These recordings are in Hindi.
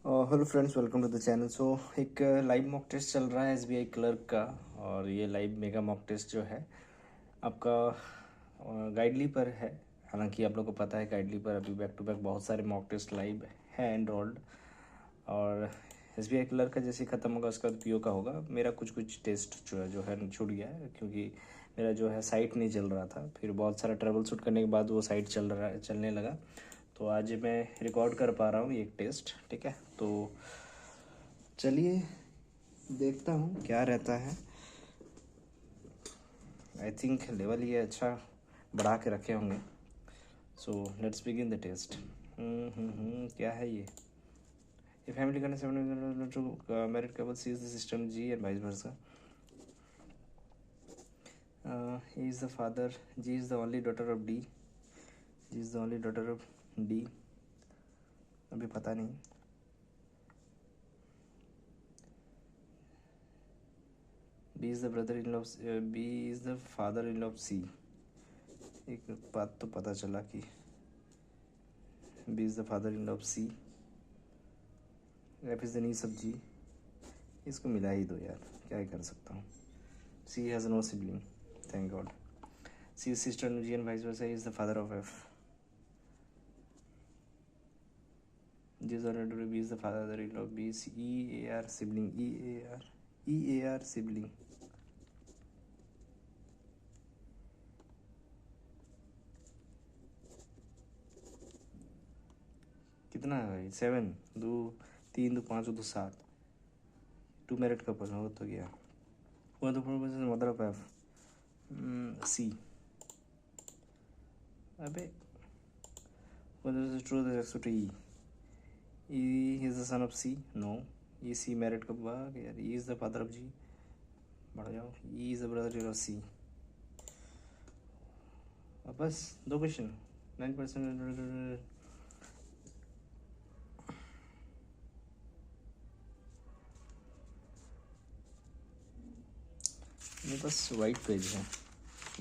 Hello friends, welcome to the channel. So एक लाइव मॉक टेस्ट चल रहा है एसबीआई क्लर्क का। और ये लाइव मेगा मॉक टेस्ट जो है आपका गाइडली पर है। हालांकि आप लोगों को पता है गाइडली पर अभी बैक टू बैक बहुत सारे मॉक टेस्ट लाइव हैं एनरोल्ड। और एसबीआई क्लर्क का जैसे ख़त्म होगा उसका बाद पीओ का होगा। मेरा कुछ कुछ टेस्ट जो है छूट गया है, क्योंकि मेरा जो है साइट नहीं चल रहा था। फिर बहुत सारा ट्रबल शूट करने के बाद वो साइट चलने लगा। तो आज मैं रिकॉर्ड कर पा रहा हूँ ये एक टेस्ट। ठीक है, तो चलिए देखता हूँ क्या रहता है। आई थिंक लेवल ये अच्छा बढ़ा के रखे होंगे। So let's begin the test. क्या है ये? ये फैमिली करने से married couple C is the sister G and vice versa. He is the father, G is the only daughter of D, G is the only daughter of D. अभी पता नहीं। B is the brother in law, B is the father in law of C. एक बात तो पता चला कि B is the father in law of C, F is the niece of G. इसको मिला ही दो यार, क्या ही कर सकता हूँ। C has no sibling, thank God. C is sister G and vice versa, is the father of F. G is owner B is the father in law B, C E A are sibling, E A are sibling. कितना है भाई? 7 दो 3 2 5 2 7। टू मैरिड कपल हो तो गया। मदर ऑफ एफ, सी। अबे true the E, E is the son of C? No. E C married कब हुआ यार? E is the father of G. बढ़ जाओ। E is the brother of C. अब बस 2 क्वेश्चन। 9%। मेरे पास वाइट पेज है,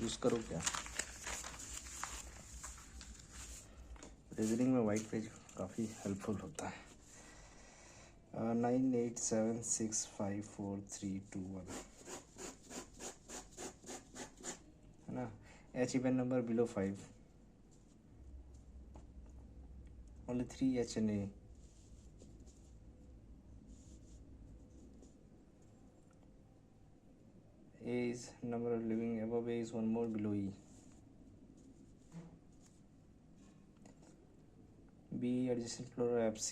यूज़ करो क्या? रीजनिंग में वाइट पेज काफ़ी हेल्पफुल होता है। 98765432 है ना। H even number below 5, only 3 H N A. A is number of living above A is one more below E. B adjacent floor of FC.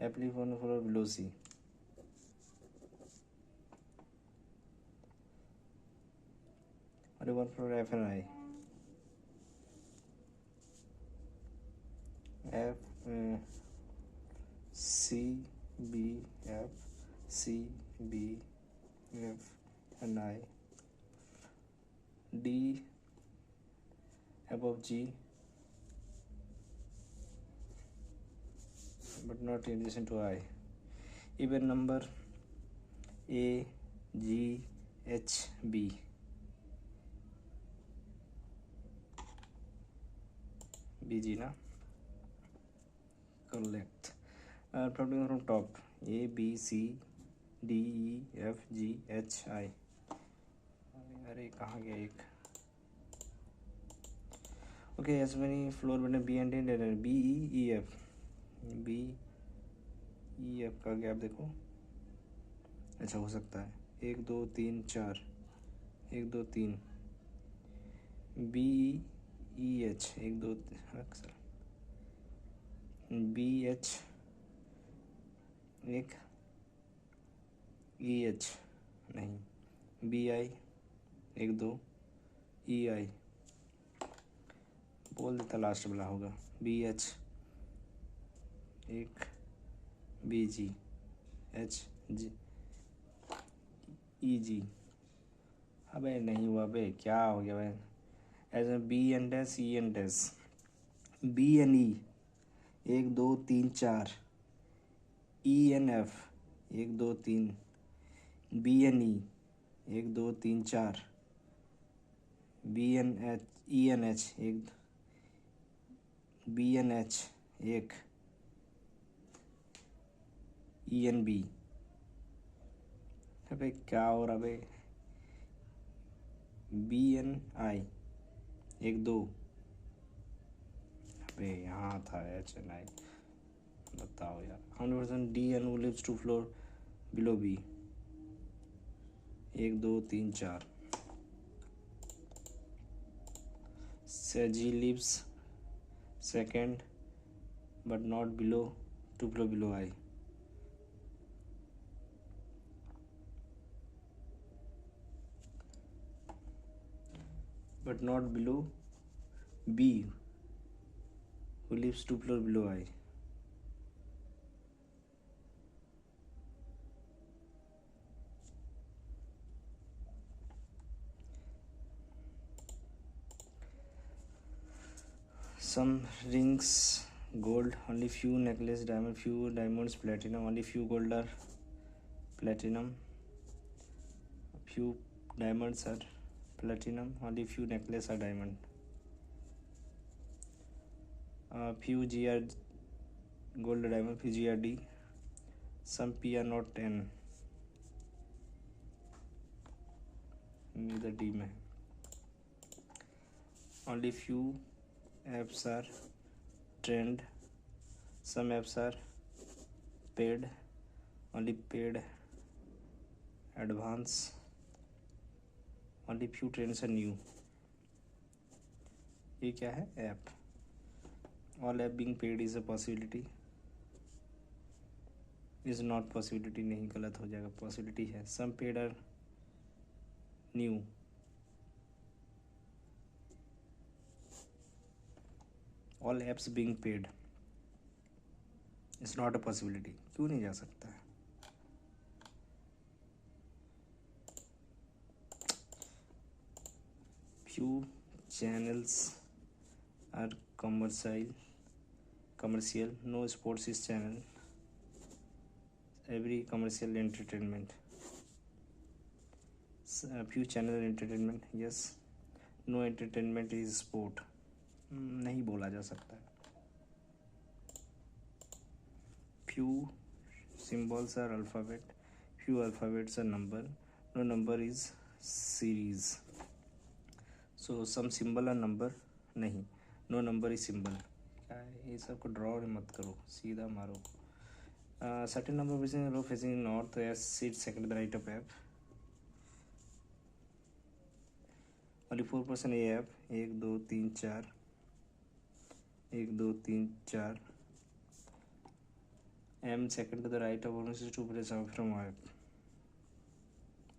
F leave one floor below C. Only one floor F and I. F C B F C B F and I. D above G but not in addition to I. Even number A G H B. B G ना, correct. Problem from top. A B C D E F G H I. अरे कहाँ गया एक? ओके, एस मेनी फ्लोर बने B and A, B E F, B E F का गैप देखो। अच्छा हो सकता है 1 2 3 4, 1 2 3। B E H 1 2 sir, B H एक, ई एच नहीं, बी आई 1 2, ई आई बोल देता लास्ट वाला होगा। बी एच एक, B G H G E G. अबे नहीं हुआ बे, क्या हो गया भाई? As B and S, E and S, B N E 1 2 3 4, E N F 1 2 3, B N E 1 2 3 4, B N H E N H 1 BNH एक, ENB, अबे क्या हो रहा बे, BNI एक दो, अबे यहाँ था HNI, बताओ यार। 100% DN who lives 2 floor below B, एक दो तीन चार। G lives second but not below 2 floor below I, but not below B who lives 2 floor below I. Some rings gold, only few necklace diamond, few diamonds platinum, only few gold are platinum, few diamonds are platinum, only few necklace are diamond. Few G are gold diamond, few G are D, some P are not N, neither D में. Only few apps are trend, some apps are paid, only paid advance, only few trends are new. ये क्या है app? All app being paid is a possibility, is not possibility, नहीं गलत हो जाएगा, पॉसिबिलिटी है. Some paid are new, all apps being paid is not a possibility. क्यों नहीं जा सकता है? Few channels are commercial, no sports is channel, every commercial entertainment. Few channel entertainment, yes, no entertainment is sport, नहीं बोला जा सकता है. Few symbols are alphabet, few alphabets are number, no number is series. So some symbol are number, नहीं, no number is symbol. ये सबको ड्रॉ मत करो, सीधा मारो. Certain number facing row facing north, as seat second the right of app. only 4% ये app, 1 2 3 4, 1 2 3 4. M second to the right of 162% from app.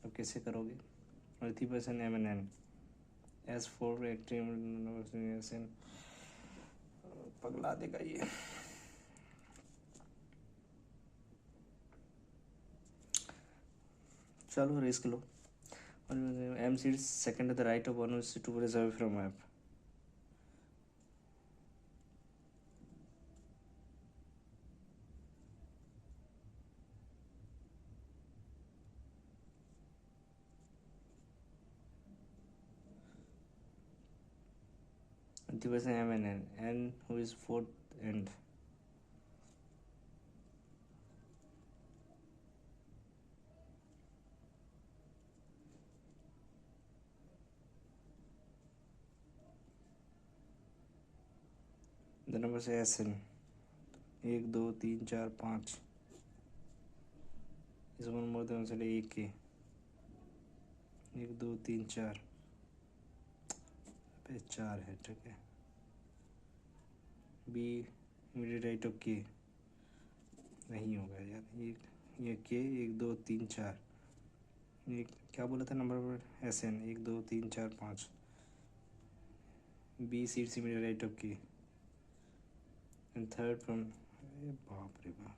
अब कैसे करोगे? only 3% M and N. S4 active पगला देगा ये. चलो risk low. M seats second to the right of 162% from app. M and N. N who is fourth end. The number है SN. 1 2 3 4 5. इस वन मोर देन से 1 के 1 2 3 4 पे 4 है. ठीक है. B इमीडिएट राइट ऑफ के नहीं होगा यार. ये के 1 2 3 4. ये क्या बोला था number? SN 1 2 3 4 5. B seats immediate right of के and third from, बाप रे बाप.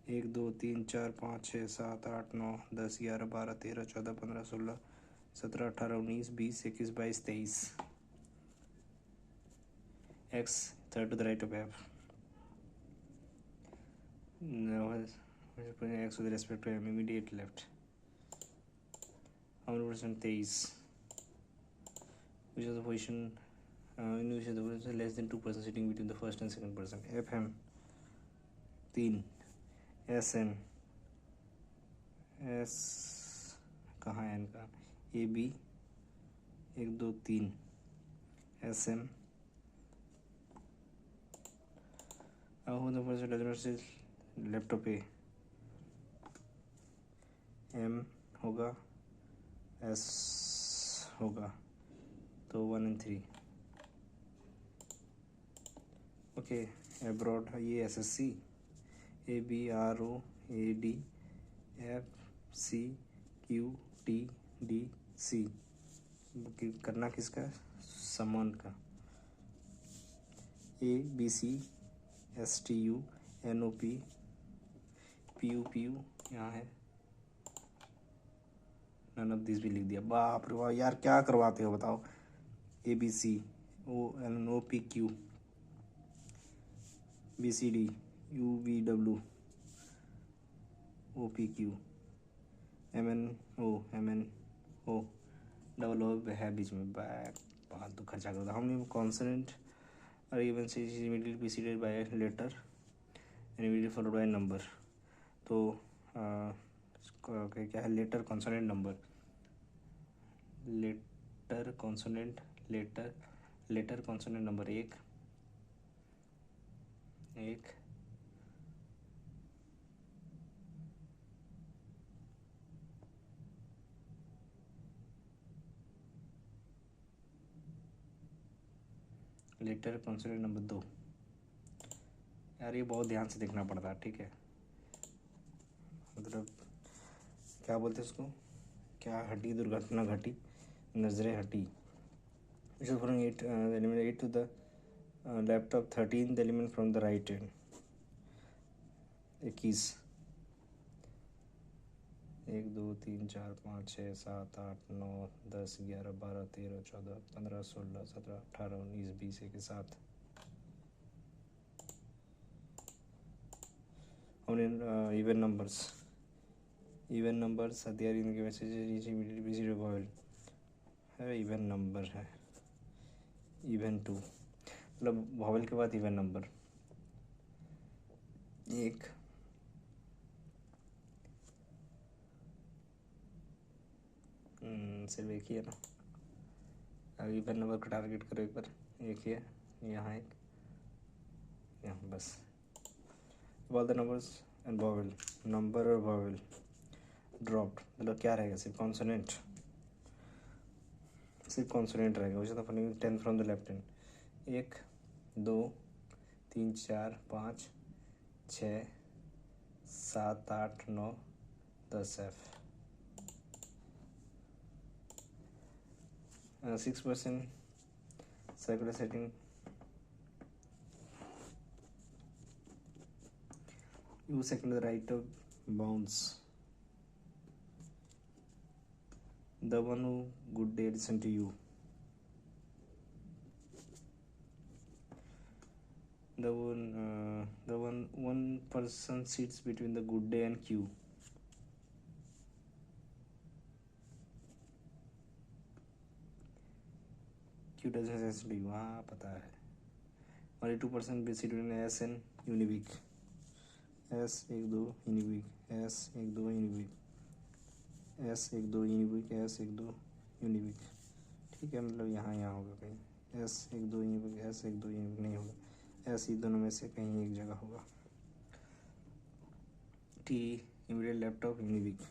1 2 3 4 5 6 7 8 9 10 11 12 13 14 15 16 17 18 19 20 21 22 23. X third to the right of F. X with respect to M immediate left. 100% 23. which is the position in which is the less than 2 person sitting between the first and second person. FM 3, SN S कहाँ है इनका, AB 1 2 3, SM हो the person does not sit laptop पे, M होगा, S होगा, तो 1 and 3. ओके अब्रॉड ये SSC ABRO AD FC QT DC करना किसका, समन का. ABC STU NOP PU यहाँ है, नन ऑफ दिस भी लिख दिया. बाप रे वाह यार, क्या करवाते हो बताओ. ABC OPQ BCD UVW OPQ MNO double O है बीच में, बहुत तो खर्चा करता. हमने कॉन्सोनेंट और इवन से immediately preceded by letter and immediately followed by number. तो क्या है, letter consonant number, letter consonant letter consonant number 1 letter consonant number 2. यार ये बहुत ध्यान से देखना पड़ता है, ठीक है. मतलब क्या बोलते हैं उसको, क्या हटी, दुर्घटना घटी, नजरें हटी. from 8 element 8 to the laptop, 13 the element from the right hand. 21 1 2 3 4 5 6 7 8 9 10 11 12 13 14 15 16 17 18 19 20 के साथ. हमने इवन नंबर्स हथियार इनके मैसेज इमीडिएटली वॉइल है, इवन नंबर है. इवन 2 मतलब वॉवेल के बाद इवन नंबर 1 सिर्फ एक ही है ना. अब इवन नंबर को टारगेट करो एक बार, एक ही है, यहाँ एक, यहाँ बस. All the numbers and vowel, number और वॉवेल ड्रॉप्ड, मतलब क्या रहेगा, सिर्फ कॉन्सोनेंट रहेगा. वैसे तो अपनी 10 from the left hand. 1 2 3 4 5 6 7 8 9 10 F. 6% circular setting. You second the right of bounds. The one who good day listen to you. The one person sits between the good day and Q. Q doesn't listen to you. हाँ पता है. Only 2% be seated in S and uniweek. S 1 2 uniweek. S 1 2 uniweek. S 1 2 uniweek. S 1 2 uniweek. ठीक है, मतलब यहाँ होगा कहीं. S 1 2 uniweek. S 1 2 uniweek नहीं होगा. S ही दोनों में से कहीं एक जगह होगा. T immediate laptop uniweek.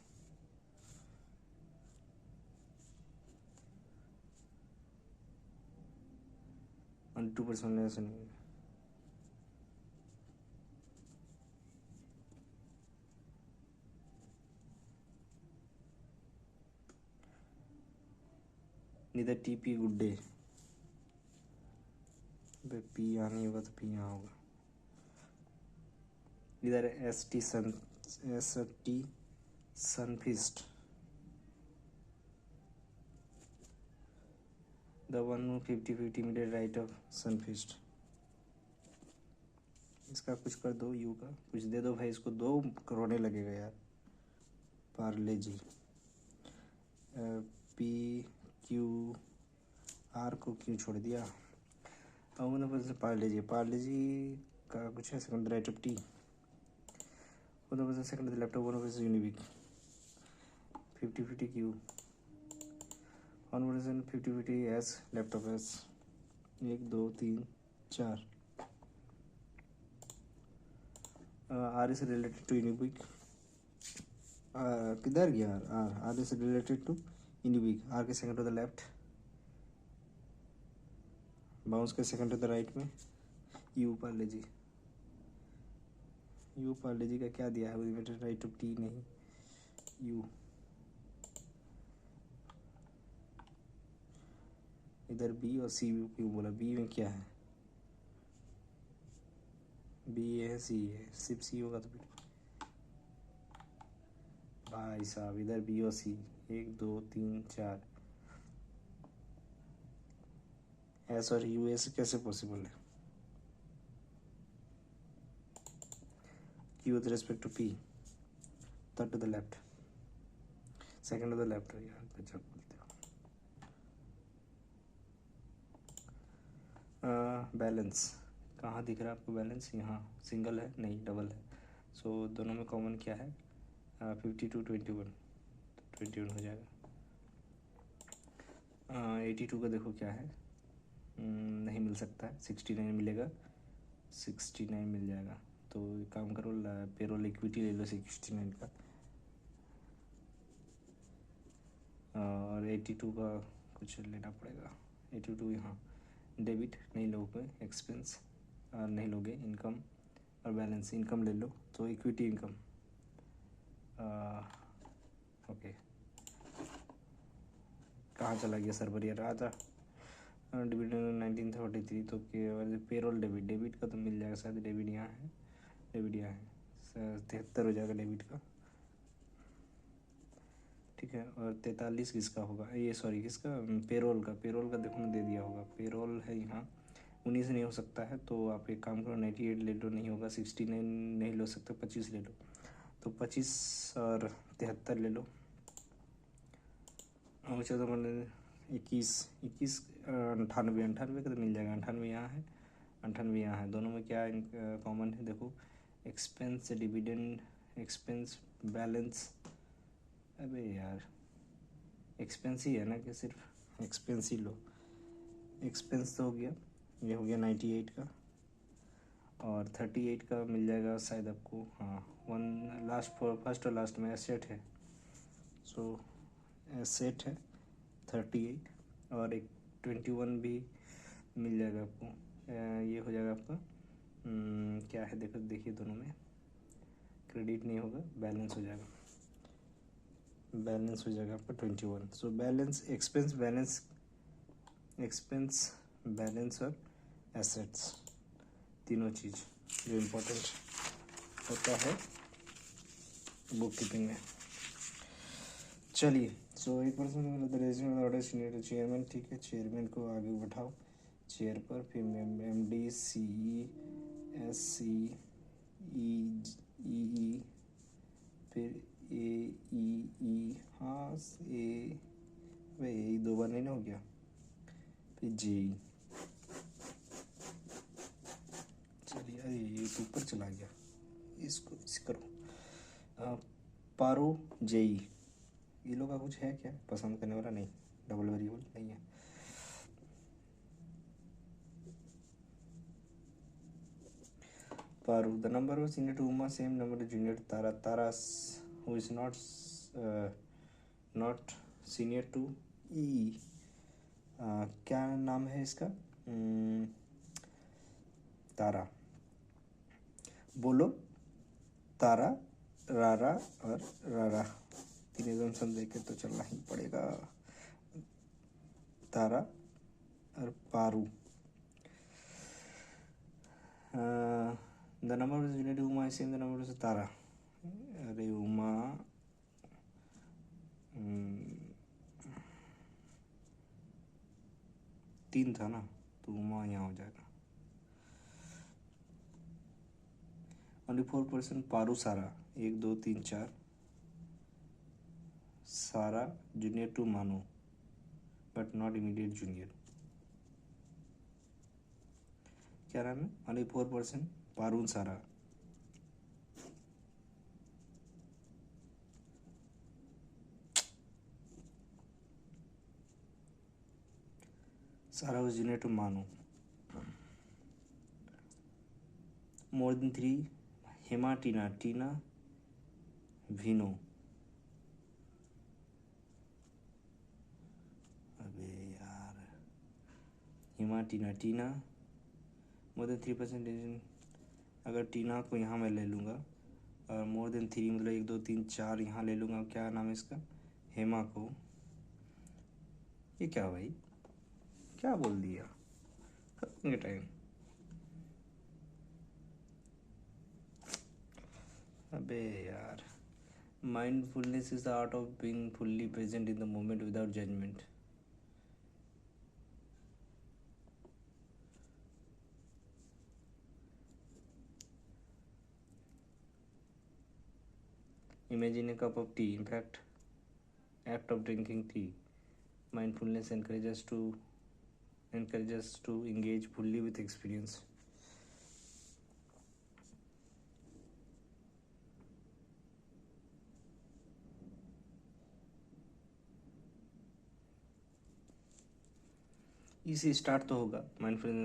और 2% लेस नहीं. Neither TP good day, P यहाँ नहीं होगा तो P यहाँ होगा. इधर ST Sunfeast, the one who 50-50 immediate right of Sunfeast. इसका कुछ कर दो, यू का कुछ दे दो भाई, इसको 2 रोने लगेगा यार. पार्ले जी PQRS आर को क्यों छोड़ दिया। अब उन्होंने बोला पार्ले जी का कुछ है सेकंड राइट ऑफ टी। उन्होंने बोला second laptop one versus Unibic 50-50 Q one versus 50-50 S laptop S 1 2 3 4 R is related to Unibic. किधर गया R is related to Unibic. R के second to the left bounce के सेकंड टू द राइट में यू पार्ले जी का क्या दिया है उसमें राइट ऑफ टी नहीं यू। इधर बी और सी क्यों बोला। बी में क्या है बी है सी है सिर्फ सी होगा तो फिर भाई साहब इधर बी और सी 1 2 3 4 एस और यू एस कैसे पॉसिबल है। Q with respect to P third to the left second to the left यार गजब बोलते हो। बैलेंस कहाँ दिख रहा है आपको बैलेंस यहाँ सिंगल है नहीं डबल है। सो दोनों में कॉमन क्या है 52 21 तो 21 हो जाएगा। 82 का देखो क्या है नहीं मिल सकता है 69 मिलेगा 69 मिल जाएगा। तो एक काम करो पेरोल इक्विटी ले लो 69 का और 82 का कुछ लेना पड़ेगा। 82 यहाँ डेबिट नहीं लोगे एक्सपेंस नहीं लोगे इनकम और बैलेंस इनकम ले लो तो इक्विटी इनकम ओके कहाँ चला गया सर्वर यार आ जा। डिविडेंड 1943 तो पेरोल डेबिट का तो मिल जाएगा शायद। डेबिट यहाँ है 73 हो जाएगा डेबिट का ठीक है। और 43 किसका होगा ये सॉरी किसका पेरोल का देखो ना दे दिया होगा। पेरोल है यहाँ 19 नहीं हो सकता है तो आप एक काम करो 98 ले लो नहीं होगा 69 नहीं ले सकते 25 ले लो तो 25 और 73 ले लो अच्छा तो मैंने 21 98 का तो मिल जाएगा। 98 यहाँ है 98 यहाँ है दोनों में क्या कॉमन है देखो एक्सपेंस डिविडेंड एक्सपेंस बैलेंस। अबे यार एक्सपेंस ही है ना कि सिर्फ एक्सपेंस ही लो। एक्सपेंस तो हो गया ये हो गया 98 का और 38 का मिल जाएगा शायद आपको हाँ वन लास्ट फर्स्ट और लास्ट में एसेट है। सो एसेट है 38 और एक 21 भी मिल जाएगा आपको। ये हो जाएगा आपका क्या है देखो देखिए दोनों में क्रेडिट नहीं होगा बैलेंस हो जाएगा आपका 21। सो बैलेंस एक्सपेंस और एसेट्स तीनों चीज़ जो इम्पोर्टेंट होता है बुक कीपिंग में। चलिए सो एक पर्सन चेयरमैन ठीक है चेयरमैन को आगे बैठाओ चेयर पर फिर MD CE SC EE फिर AEE हाँ ए 2 बार नहीं ना हो गया फिर JE। चलिए अरे ये ऊपर चला गया इसको करो पारो JE ये लोग का कुछ है क्या पसंद करने वाला नहीं डबल वेरिएबल नहीं है। Paru the number was senior to Uma same number to junior to Tara who is not senior to E क्या नाम है इसका तारा बोलो तारा रारा और रारा तीन जंक्शन देखे तो चलना ही पड़ेगा। तारा और Paru the number is related to Uma is same the number is तारा। अरे उमा तीन था ना तो उमा यहाँ हो जाएगा। only 4% पारू सारा 1 2 3 4 सारा जूनियर टू मानो बट नॉट इमीडिएट जूनियर क्या नाम है, only 4%, पारून सारा. Sarah was junior to Manu. More than 3, Hema, Tina, Vino. अबे यार, हिमा, टीना, मोर देन 3%. अगर टीना को यहाँ मैं ले लूँगा और मोर देन 3 मतलब 1 2 3 4 यहाँ ले लूँगा. क्या नाम है इसका, हेमा को. ये क्या भाई, क्या बोल दिया, खत्म टाइम. अबे यार, mindfulness is the art of being fully present in the moment without judgement. Imagine a cup of tea. In fact, act of drinking tea. Mindfulness encourages to engage fully with experience. इसी स्टार्ट तो होगा माइंडफुल.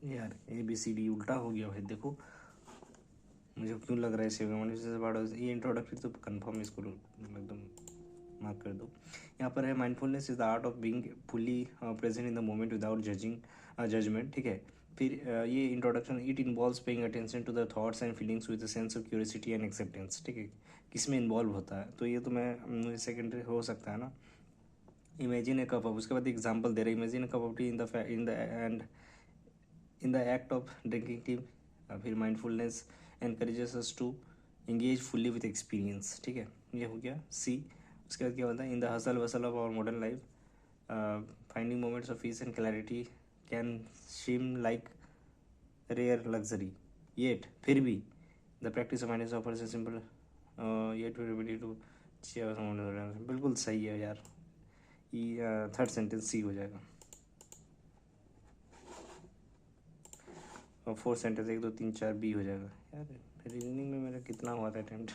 यार ABCD उल्टा हो गया भाई, देखो मुझे क्यों लग रहा है से ये इंट्रोडक्टरी तो कंफर्म, इसको एकदम मार्क कर दो. यहाँ पर है mindfulness is the art of being fully present in the moment without judgement. ठीक है. फिर ये introduction, it involves paying attention to the thoughts and feelings with a sense of curiosity and acceptance. ठीक है, किस में इन्वॉल्व होता है, तो ये तो मैं सेकेंडरी हो सकता है ना. इमेजिन ए कप ऑफ, उसके बाद एग्जाम्पल दे रहे हैं. Imagine a cup of tea in the act of drinking tea. फिर mindfulness encourages us to engage fully with experience. ठीक है, ये हो गया सी. उसके बाद क्या होता है, in the hustle bustle of our modern life finding moments of peace and clarity can seem like rare luxury. Yet फिर भी the practice of mindfulness offers a simple yet ability to. बिल्कुल सही है यार, ये थर्ड सेंटेंस सी हो जाएगा. और फोर्थ सेंटेंस 1 2 3 4 बी हो जाएगा. यार रीजनिंग में मेरा कितना हुआ था अटेम्प्ट,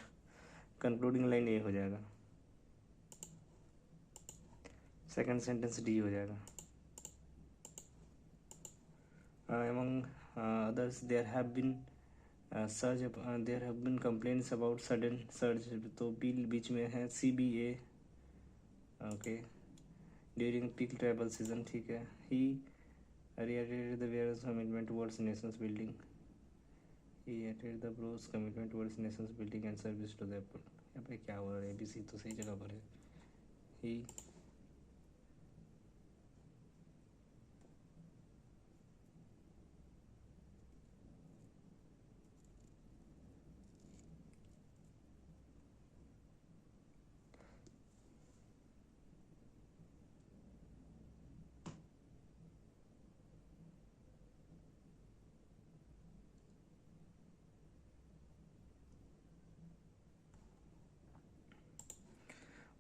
कंक्लूडिंग लाइन ए हो जाएगा. सेकंड सेंटेंस डी हो जाएगा. among others there have been complaints about sudden surge. तो बी बीच में है, CBA. Okay, during peak travel season. ठीक है. ही reiterated the various commitment towards nations building. He reiterated the bro's commitment towards nations building and service to the people. यहाँ पे क्या हो रहा है, ABC तो सही जगह पर है. He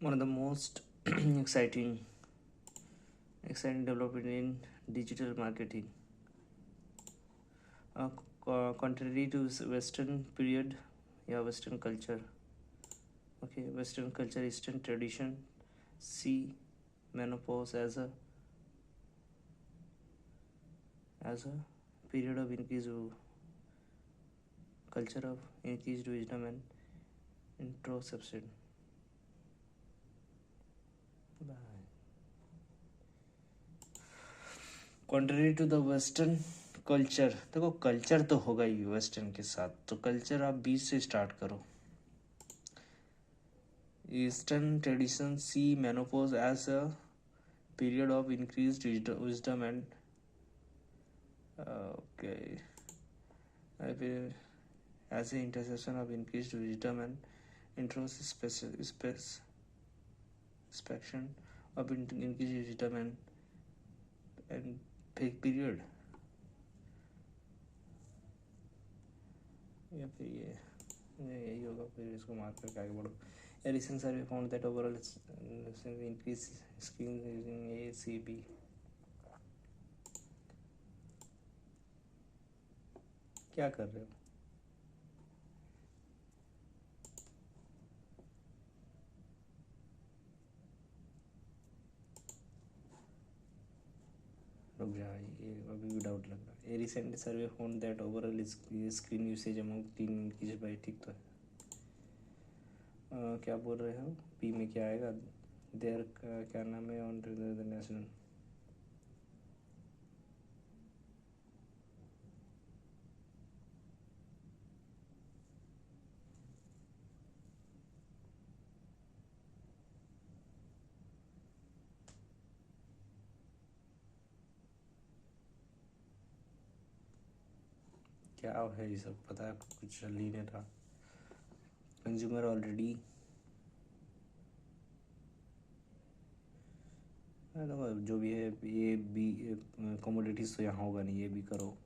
one of the most exciting development in digital marketing. Contrary to Western period, Western culture. Okay, Western culture, Eastern tradition see menopause as a period of increased culture of increased wisdom and introspection. Contrary to the Western culture, देखो कल्चर तो होगा ही वेस्टर्न के साथ, तो कल्चर आप 20 से स्टार्ट करो. Eastern tradition see menopause as a period of increased wisdom and okay. फिर as an intersection of increased wisdom and introspection of increased wisdom and peak period, या फिर ये यही होगा, फिर इसको मार्क करके आगे बढ़ो. A recent survey found that overall increase screen using ACB. क्या कर रहे हो? रुक जा, ये अभी भी डाउट लग रहा है. A recent survey found that overall screen usage among teen increased by. ठीक तो है. क्या बोल रहे हो? पी में क्या आएगा? देयर का क्या नाम है? On the national. क्या है ये सब? पता है कुछ चल ही नहीं रहा. कंज्यूमर ऑलरेडी जो भी है, ये भी कमोडिटीज तो यहाँ होगा नहीं. ये भी करो.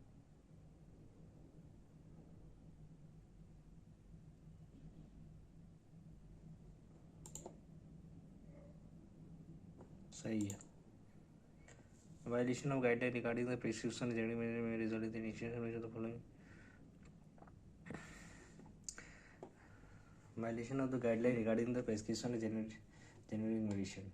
सही है. Violation of guideline regarding the prescription generic में result in initiation the following. Violation of the guideline regarding the prescription of generic medicine.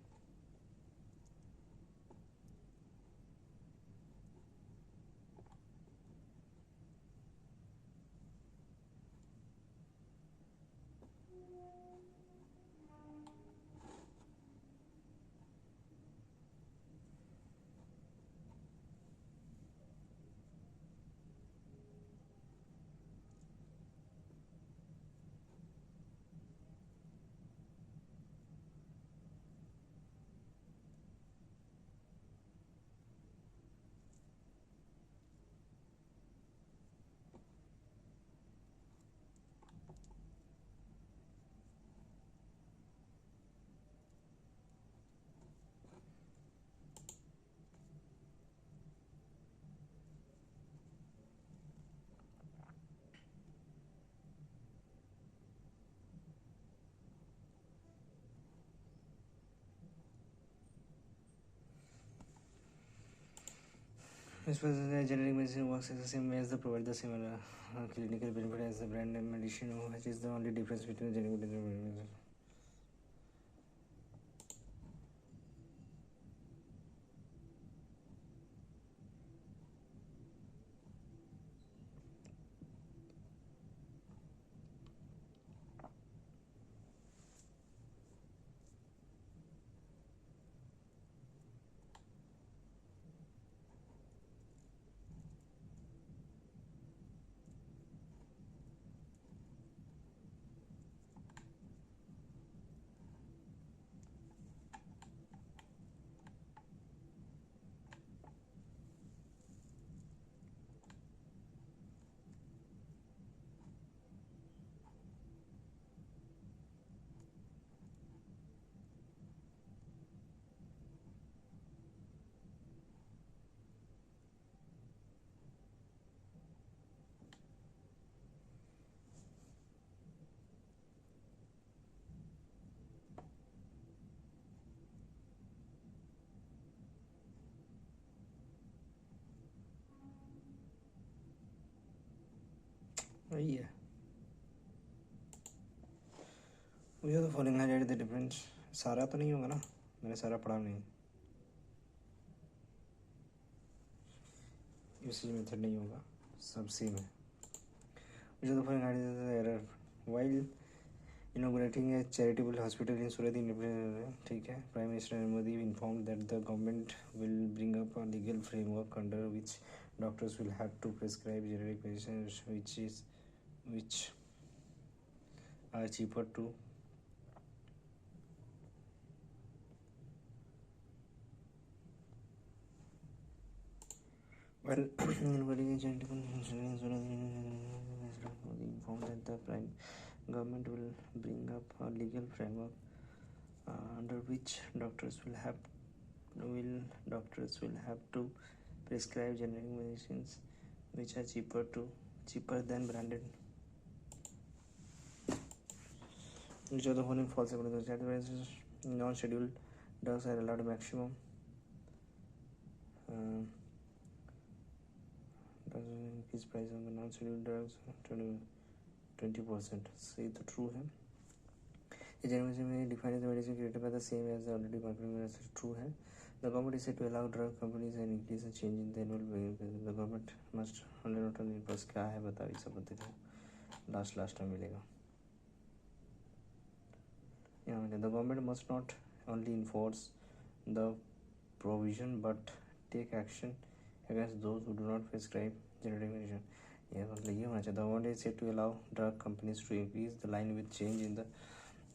This was generic medicine works as the same way as the provide the similar clinical benefit as the brand name medicine, which is the only difference between the generic medicine and medicine. वही है. मुझे तो फॉलोइंग हाईलाइट द डिफरेंस. सारा तो नहीं होगा ना, मैंने सारा पढ़ा नहीं. यूसेज मेथड नहीं होगा, सब सेम है. मुझे तो following highlight the error while inaugurating a charitable hospital in Surat. ठीक है. Prime Minister Modi informed that the government will bring up a legal framework under which doctors will have to prescribe generic medicines which are cheaper to well inaugurating a charitable hospital in Surat. found that the prime government will bring up a legal framework under which doctors will have to prescribe generic medicines which are cheaper than branded. Which of the following false according to advertisements? Non-scheduled drugs are allowed maximum. Increase price of the non-scheduled drugs 20%. Say the true है. The generation may define the medicine created by the same as the already marketed medicine. True है. The government is said to allow drug companies and increase a change in the annual revenue. The government must 100% क्या है बताओ ये सब बता दो. लास्ट में मिलेगा. The government must not only enforce the provision but take action against those who do not prescribe generic medicine. मतलब ये होना चाहिए. The government is said to allow drug companies to increase the line with change in the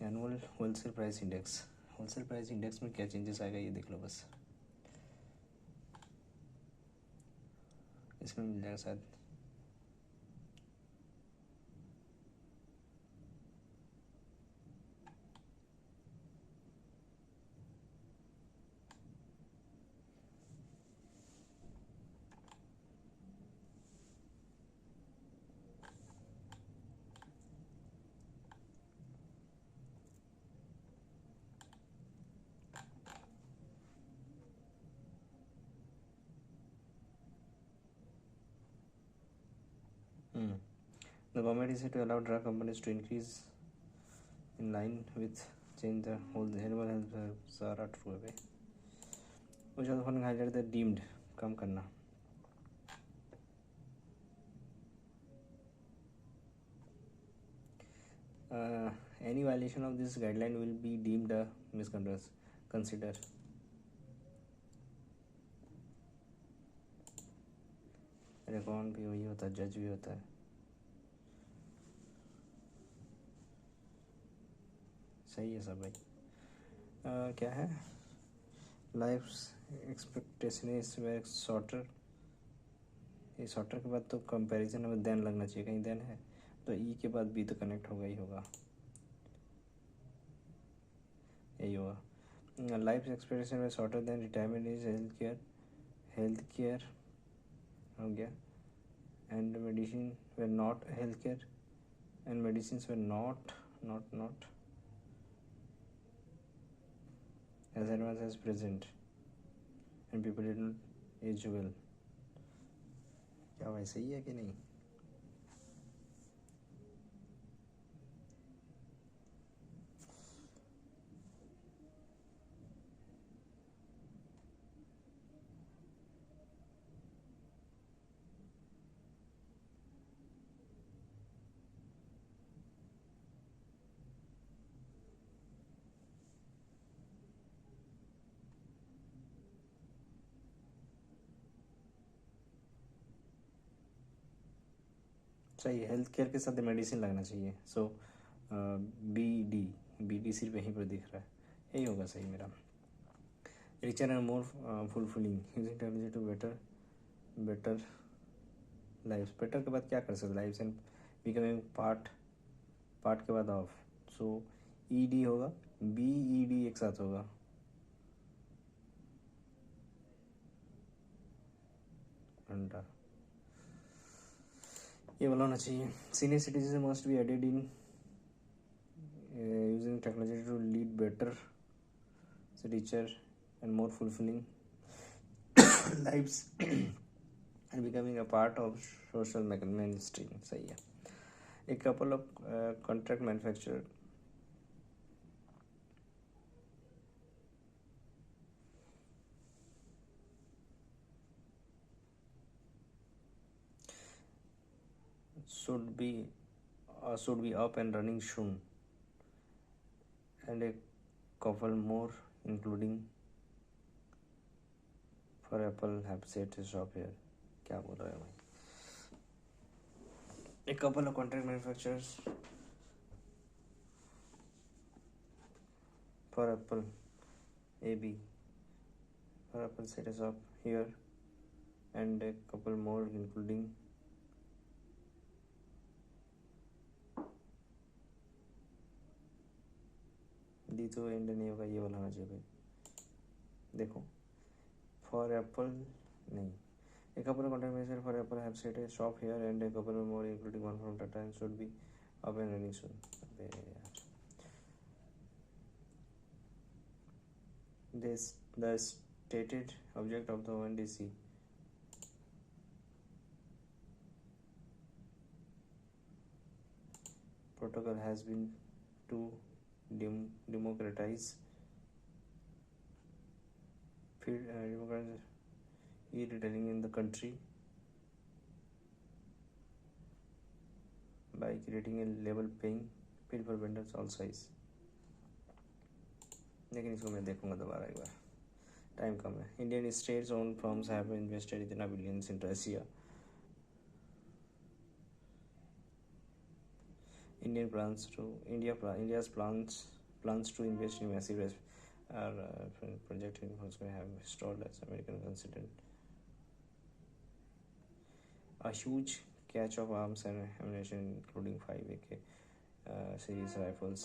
annual wholesale price index. Wholesale price index में क्या चेंजेस आएगा ये देख लो बस. इसमें मिल जाएगा शायद. The government is said to allow drug companies to increase in line with change the whole animal health सारा true है भाई. which of the following highlight the deemed कम करना. Any violation of this guideline will be deemed a misconduct. Consider. अरे कौन भी वही होता है, जज भी होता है. सही है सब भाई. क्या है life expectation is very shorter. ये शॉर्टर के बाद तो कंपैरिजन में देन लगना चाहिए. कहीं देन है तो ई के बाद बी तो कनेक्ट होगा ही होगा. यही होगा. लाइफ एक्सपेक्टेशन में shorter than retirement is health care हो गया. And medicine way not health care and medicine way not as advanced as present and people didn't age well. क्या भाई सही है कि नहीं? सही है. हेल्थ केयर के साथ मेडिसिन लगना चाहिए. सो बी डी सिर्फ यहीं पर दिख रहा है. यही होगा सही मेरा. Richer and more fulfilling using technology to better life. Better के बाद क्या कर सकते लाइफ एंड बिकमिंग पार्ट के बाद ऑफ. सो ई डी होगा, बी ई डी एक साथ होगा. घंटा ये वाला होना चाहिए. Senior citizen must be aided in using technology to lead better richer and more fulfilling lives and becoming a part of social mainstream. सही है. A couple of contract manufacturer should be up and running soon, and a couple more including for Apple have set a shop here. क्या बोल रहा है भाई? A couple of contract manufacturers for Apple AB for Apple set a shop here, and a couple more including दी तो एंड नहीं होगा, ये वाला होना चाहिए भाई। देखो फॉर एप्पल नहीं, a couple of contact manager for Apple have set a shop here and a couple more including one from Tata and should be up and running soon. अबे यार, this the stated object of the ONDC protocol has been to democratize e-retailing in the country by creating a level playing field for vendors all size. लेकिन इसको मैं देखूंगा दोबारा एक बार, टाइम कम है। Indian states own firms have invested इतना billions in Russia. India's plans to invest in massive project in Moscow have stalled as American considered a huge catch of arms and ammunition, including 5 AK series rifles.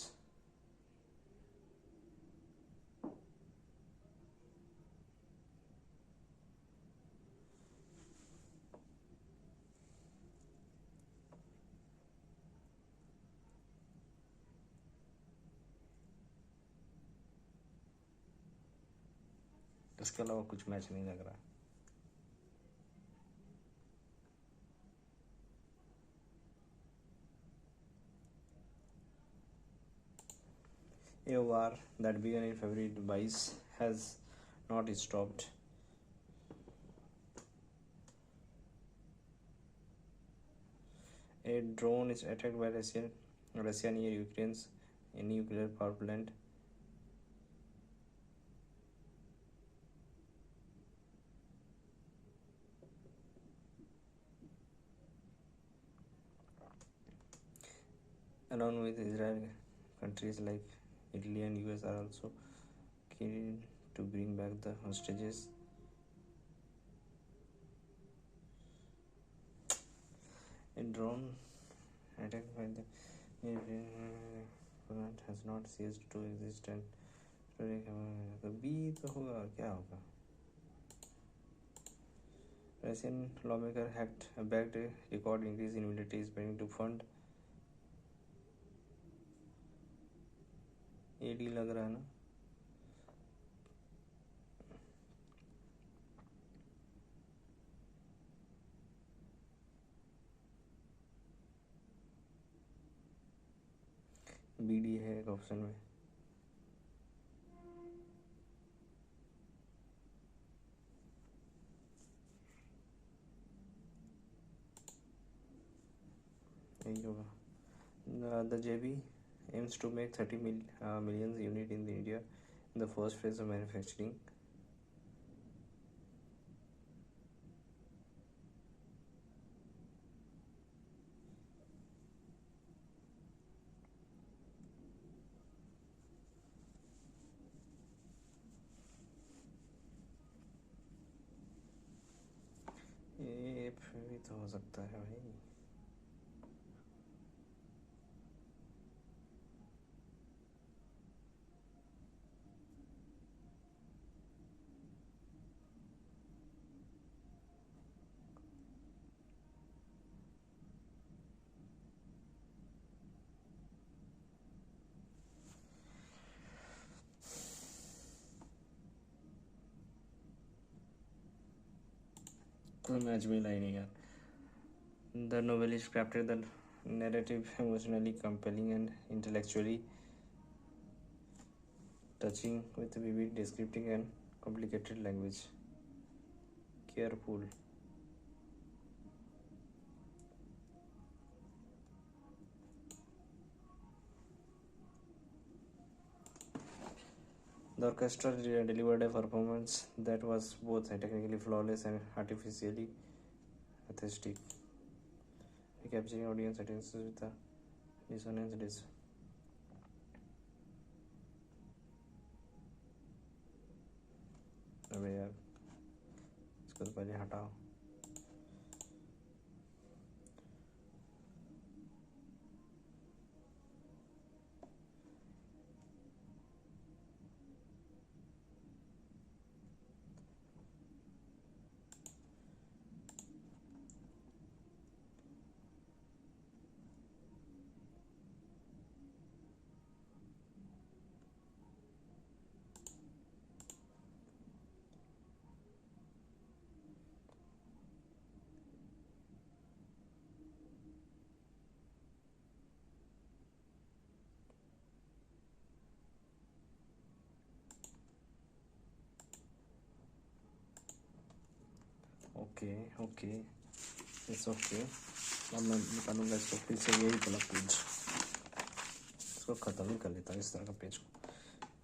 इसके अलावा कुछ मैच नहीं लग रहा। A war that began in February 22 has not stopped. A drone is attacked by Russia near Ukraine's nuclear power plant. Along with Israel, countries like Italy and US are also keen to bring back the hostages. A drone attack by the plant has not ceased to exist and कभी तो होगा, क्या होगा? Russian lawmaker backed a record increase in military spending to fund AD लग रहा है ना। BD है एक ऑप्शन में। यही होगा। The JV aims to make 30 million units in India in the first phase of manufacturing. ये भी तो हो सकता है भाई। कोई मैच मिला ही नहीं यार। The novelist crafted the narrative emotionally compelling and intellectually touching with vivid descriptive and complicated language. Careful. The orchestra delivered a performance that was both technically flawless and artificially aesthetic, capturing audience attention with the dissonance. अबे यार, इसको तो पहले हटाओ। Okay okay, it's okay. अब मैं निकालूंगा इसको फिर से यही वाला पेज, इसको ख़त्म ही कर लेता हूँ इस तरह का पेज को।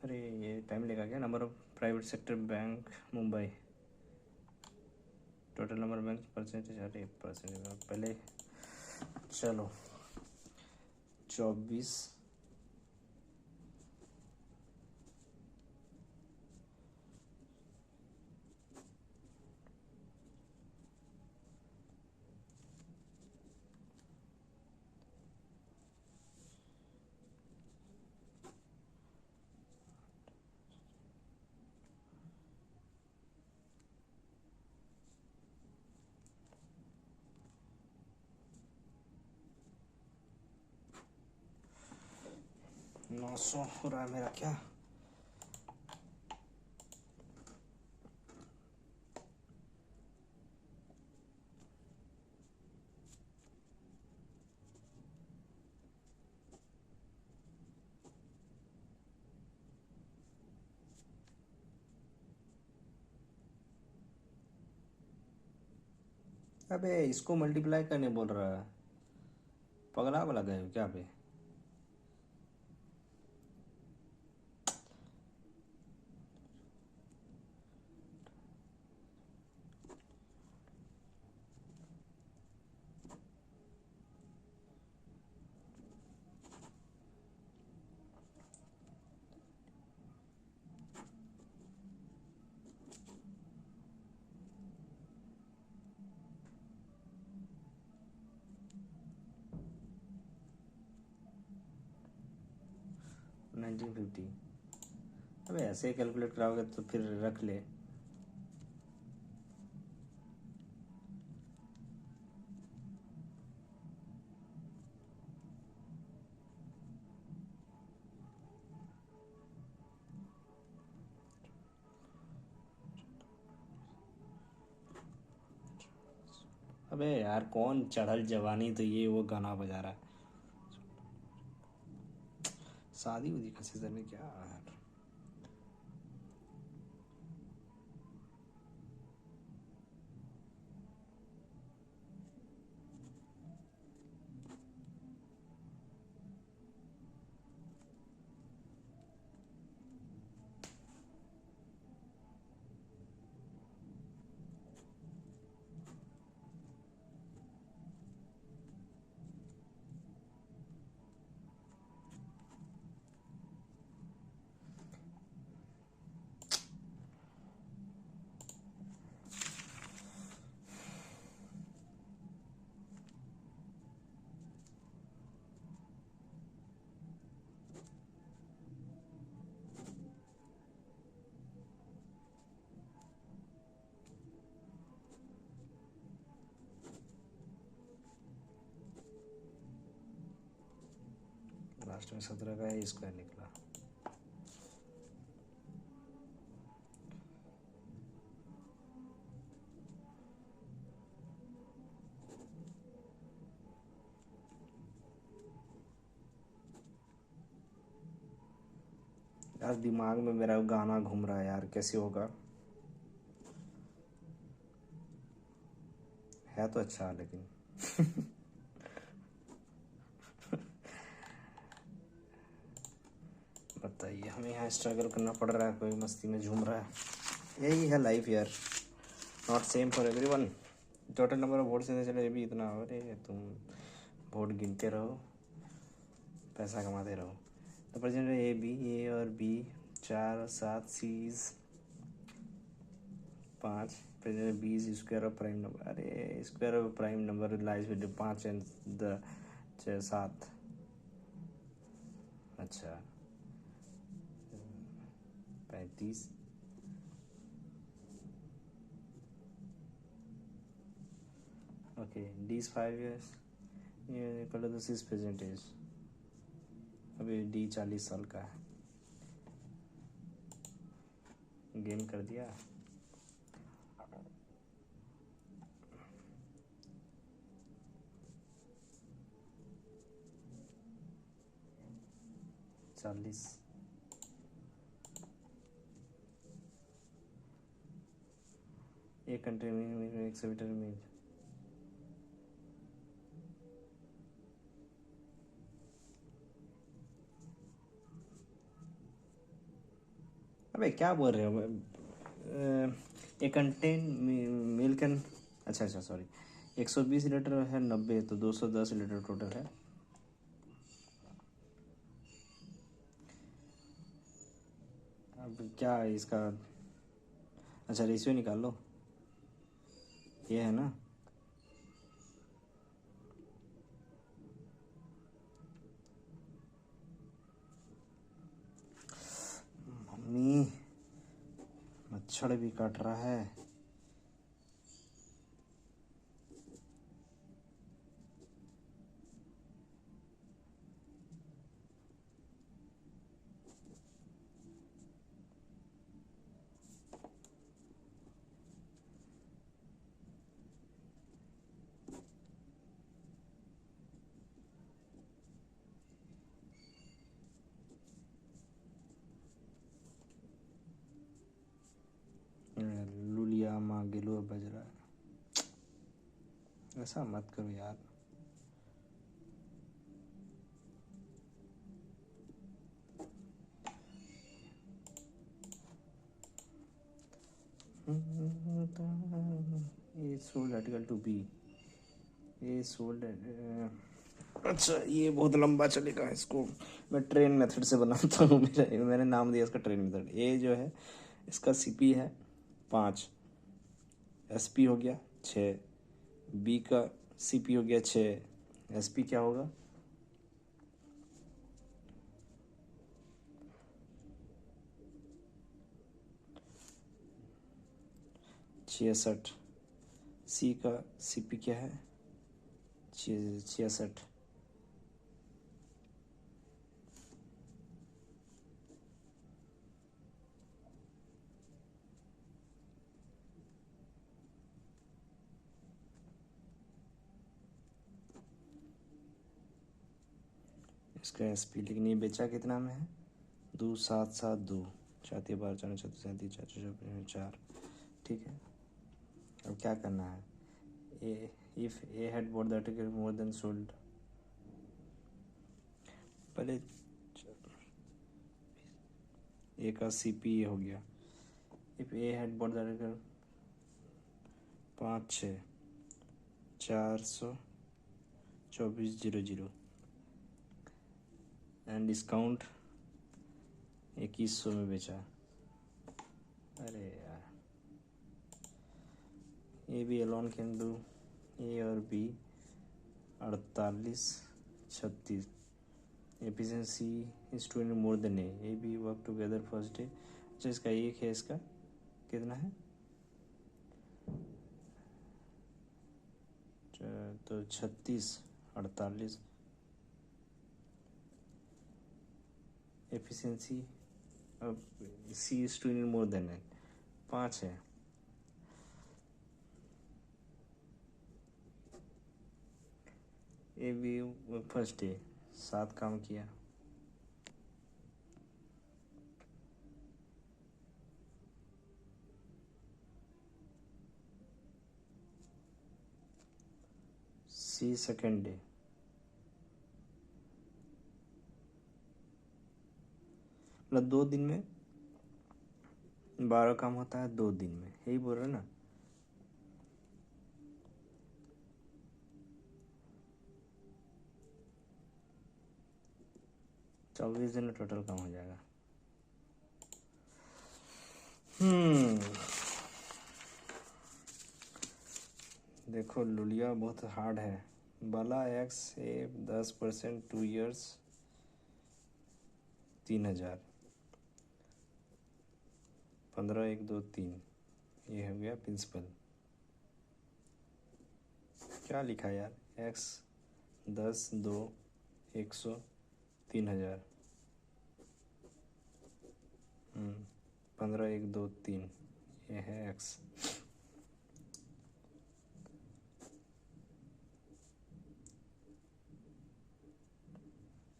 अरे ये टाइम लेगा क्या? Number of private sector bank Mumbai, total number bank percentage, अरे परसेंटेज पहले, चलो 24 900 हो रहा है मेरा क्या? अबे इसको मल्टीप्लाई करने बोल रहा है, पगला वाला गए हो क्या बे? नाइनटीन 50। अबे ऐसे ही कैलकुलेट कराओगे तो फिर रख ले। अबे यार कौन चढ़ल जवानी तो ये वो गाना बजा रहा है? शादी उदी का सीजन है क्या यार? लास्ट में 17 का ही स्क्वायर निकला। यार दिमाग में मेरा गाना घूम रहा है यार, कैसे होगा? है तो अच्छा लेकिन बताइए, हमें यहाँ स्ट्रगल करना पड़ रहा है, कोई मस्ती में झूम रहा है। यही है लाइफ यार, not same for everyone. Total number of vote से चले भी इतना, अरे तुम वोट गिनते रहो, पैसा कमाते रहो। तो प्रेजेंट ए और बी 4 और 7, सीज 5, present B is square of prime number, अरे square of prime number lies with 5 and the 7। अच्छा 35, ओके डी इज 5 years, ये कर लो दिस इज प्रेजेंट एज। अभी डी 40 साल का है, गेम कर दिया। चालीस, एक कंटेन एक्सीबिटर में। अबे क्या बोल रहे हो? ए कंटेन मिल्क एंड, अच्छा अच्छा सॉरी, 120 लीटर है, 90 तो 210 लीटर टोटल है। अब क्या है इसका? अच्छा रेशियो निकाल लो, ये है ना। मम्मी मच्छर भी काट रहा है। लुलिया माँ गिलुआ बज रहा है, ऐसा मत करो यार। ये सोल्ड आर्टिकल टू बी, ये सोल्ड। अच्छा ये बहुत लंबा चलेगा, इसको मैं ट्रेन मेथड से बनाता हूँ। मैंने नाम दिया इसका ट्रेन मेथड। ए जो है इसका सीपी है 5, एसपी हो गया 6, बी का सीपी हो गया 6, एसपी क्या होगा? 66, सी का सीपी क्या है? 66। इसका एसपी, लेकिन ये बेचा कितना में है? 2772, 4 12 4 4 37 4 4। ठीक है, अब क्या करना है? A, if A had bought the article more than sold, पहले ए का सीपी हो गया। If A had bought the article 5 6 424,000 and discount 2100 में बेचा। अरे यार, A B alone can do, A और B 48 36, efficiency is two more than A B work together first day. अच्छा इसका एक है, इसका कितना है? तो 36 48, एफिशिएंसी अब सी इज टू मोर देन ए 5 है। ए बी फर्स्ट डे 7 काम किया, सी सेकेंड डे, मतलब 2 दिन में 12 काम होता है, 2 दिन में, यही बोल रहे ना? चौबीस दिन में टोटल काम हो जाएगा। देखो लुलिया बहुत हार्ड है। बाला एक्स ए 10%, 2 ईयर्स 3000, 15 1 2 3, ये हो गया प्रिंसिपल। क्या लिखा यार? एक्स 10 2 100 3000, 15 1 2 3, ये है एक्स।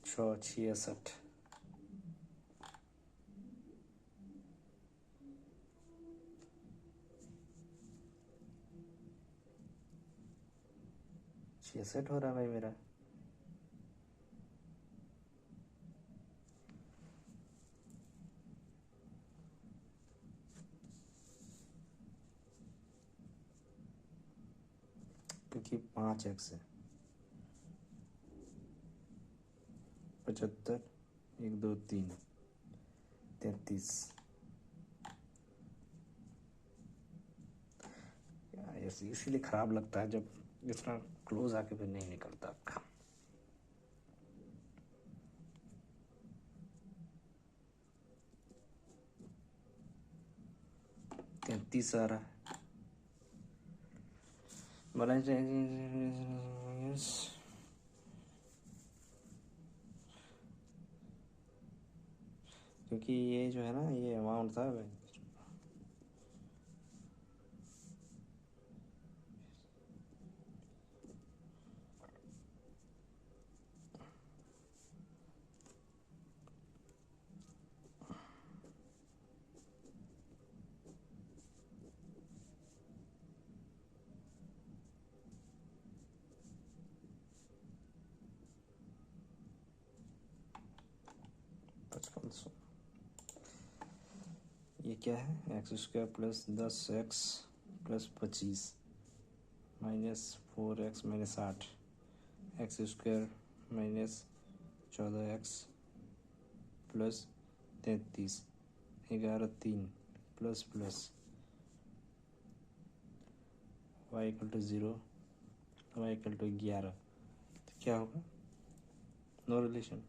छः 66, रीसेट हो रहा है भाई मेरा। क्योंकि 5x है। 75, 1 2 3 33। इसीलिए ख़राब लगता है जब इतना क्लोज आके फिर नहीं निकलता आपका। तैंतीस आ रहा है। क्योंकि ये जो है ना, ये अमाउंट था 5500। ये क्या है? x² plus 10x plus 25 minus 4x minus 8, x² minus 14x plus 33, 11 3 plus plus y equal to 0, y equal to 11। तो क्या होगा? No relation.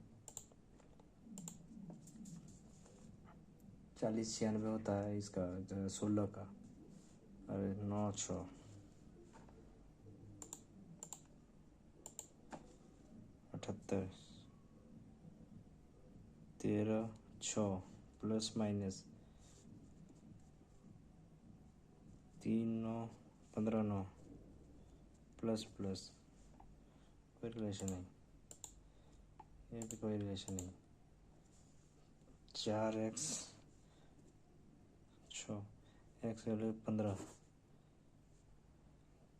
40 96 होता है इसका 16 का। अरे 9 6 78, 13 6 प्लस माइनस 3 9 15 9 प्लस प्लस। कोई रिलेशन नहीं, ये भी कोई रिलेशन नहीं। 4x 6 x 15,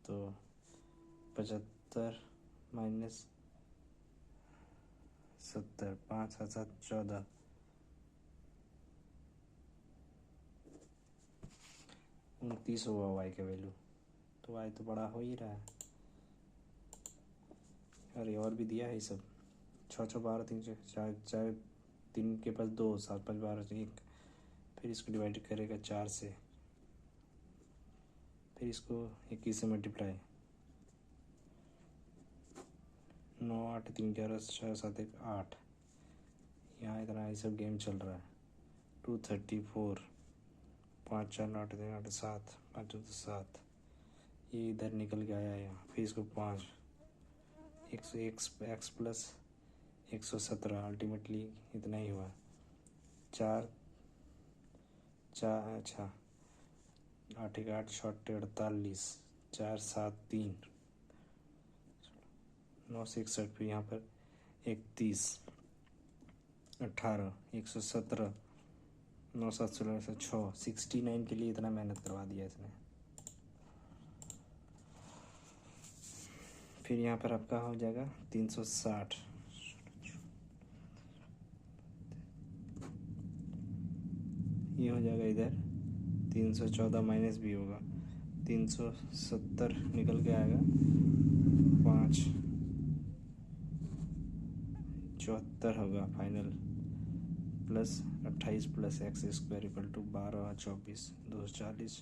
तो 75 माइनस 70, 5 7 14, 29 हुआ y का वैल्यू। तो y तो बड़ा हो ही रहा है। अरे और भी दिया है ये सब। 6 6 12 3 4 4 3 के पास 2 7 5 12 1। फिर इसको डिवाइड करेगा 4 से, फिर इसको 21 से मल्टीप्लाई। 9 8 3 11 6 7 1 8। यहाँ इतना ये सब गेम चल रहा है। 234, 5 4 8 3 8 7, 5 2 7। ये इधर निकल के आया यहाँ। फिर इसको 5, 101 x प्लस 117, अल्टीमेटली इतना ही हुआ। 4 4 अच्छा 8 1 8 शॉर्ट 48, 4 7 3 9 से 61। फिर यहाँ पर 31 18 117, 9 7 16 6 69 के लिए इतना मेहनत करवा दिया इसने। फिर यहाँ पर आपका हो जाएगा 360। ये हो जाएगा इधर 314 माइनस भी होगा, 370 निकल के आएगा। 5 74 होगा final, plus 28 plus x² equal to 12 24 2 40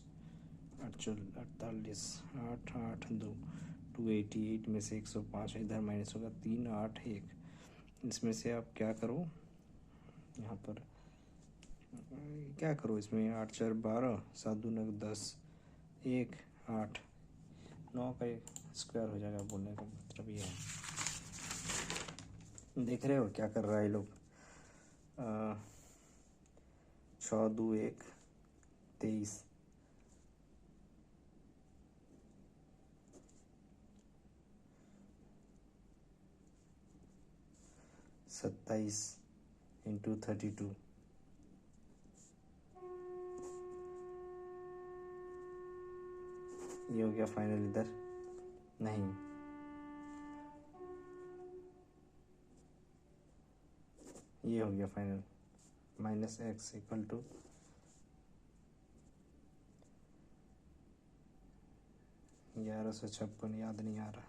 48 8 8 2 288 में से 105 इधर माइनस होगा 3 8 1। इसमें से आप क्या करो, यहाँ पर क्या करो, इसमें 8 4 12 7 2 9 10 1 8 9 का स्क्वायर हो जाएगा। बोलने का मतलब ये है। देख रहे हो क्या कर रहा है ये लोग। 6 2 1 23, 27 इंटू 32, ये हो गया फाइनल। इधर नहीं, ये हो गया फाइनल। -x इक्वल टू 1156, याद नहीं आ रहा,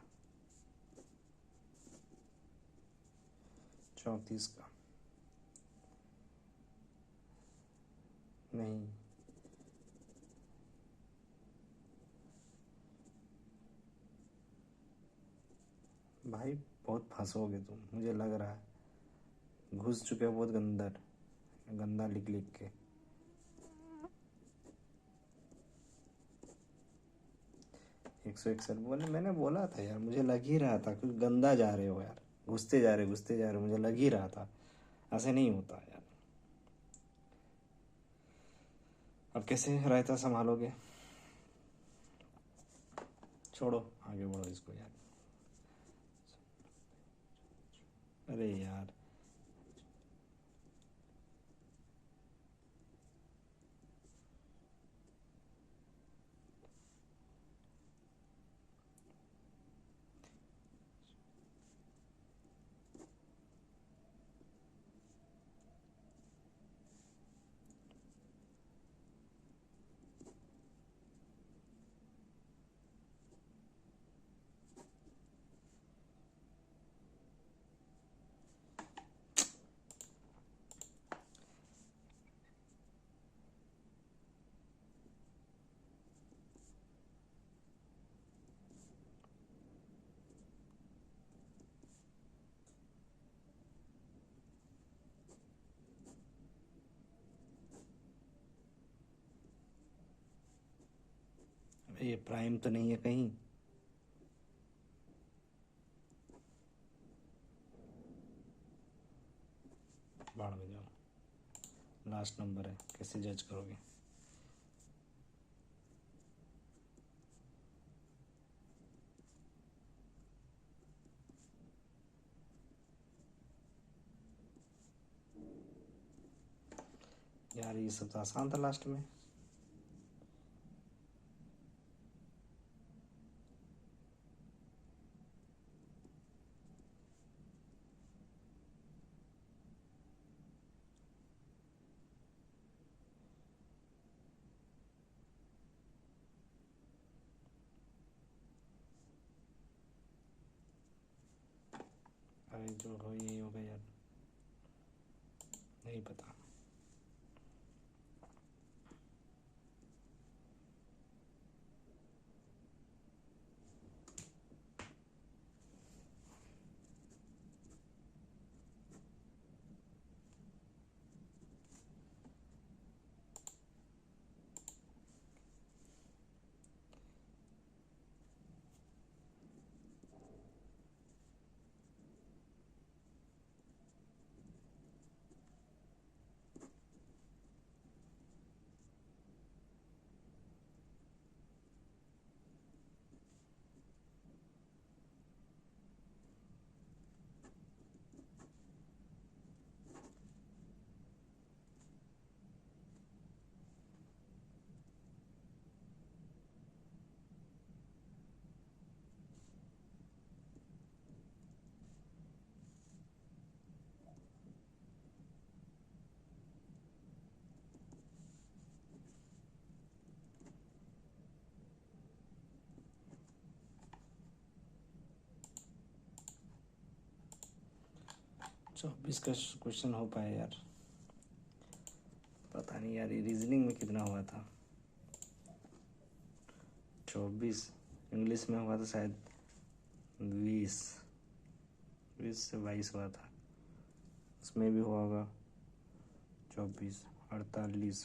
34 का नहीं, भाई बहुत फंसोगे तुम, मुझे लग रहा है घुस चुके हो बहुत गंदा लिख लिख के। एक सौ इकसठ बोले, मैंने बोला था यार, मुझे लग ही रहा था कुछ गंदा जा रहे हो यार, घुसते जा रहे, मुझे लग ही रहा था, ऐसे नहीं होता यार। अब कैसे रायता संभालोगे? छोड़ो, आगे बढ़ो इसको यार। अरे यार, ये प्राइम तो नहीं है कहीं? बाढ़ में जाओ, लास्ट नंबर है, कैसे जज करोगे? यार ये सब तो आसान था लास्ट में। अरे जो हो यही होगा यार, नहीं पता। अच्छा, 20 का क्वेश्चन हो पाया यार, पता नहीं यार। ये रीजनिंग में कितना हुआ था? 24। इंग्लिश में हुआ था शायद 20, 20 से 22 हुआ था। उसमें भी हुआ होगा 24, 48,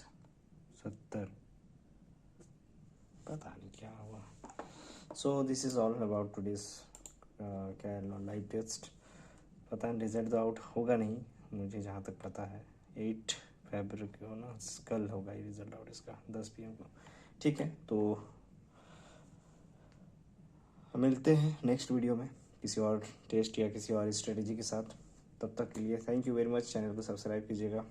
70, पता नहीं क्या हुआ। So this is all about today's क्या लाइव टेस्ट। पता नहीं रिजल्ट तो आउट होगा नहीं, मुझे जहाँ तक पता है 8 फरवरी को ना, कल होगा ये रिजल्ट आउट इसका 10 PM को। ठीक है, तो मिलते हैं नेक्स्ट वीडियो में किसी और टेस्ट या किसी और स्ट्रेटेजी के साथ। तब तक के लिए thank you very much. Channel को सब्सक्राइब कीजिएगा।